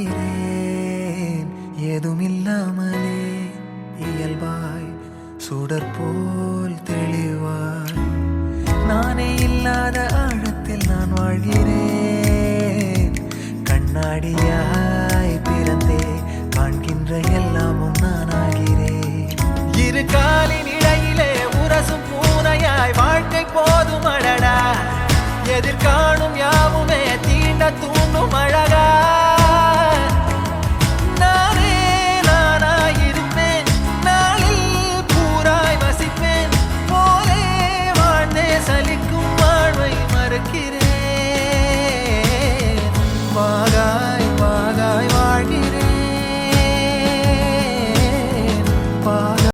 பார்க்கிறேன் ஏதுமில்லாமலே இயல்பாய் சுடர் போல் தெளிவாய் நானே இல்லாத ஆழத்தில் நான் வாழ்கிறேன் கண்ணாடியாய் பிறந்தே காண்கின்ற எல்லாமும் நான் ஆகிறேன் இரு காலின் இடையிலே உரசும் பூனையாய் வாழ்க்கை போதும் அடடா எதிர்காணும் யாவுமே தீண்ட தூண்டும் அழகா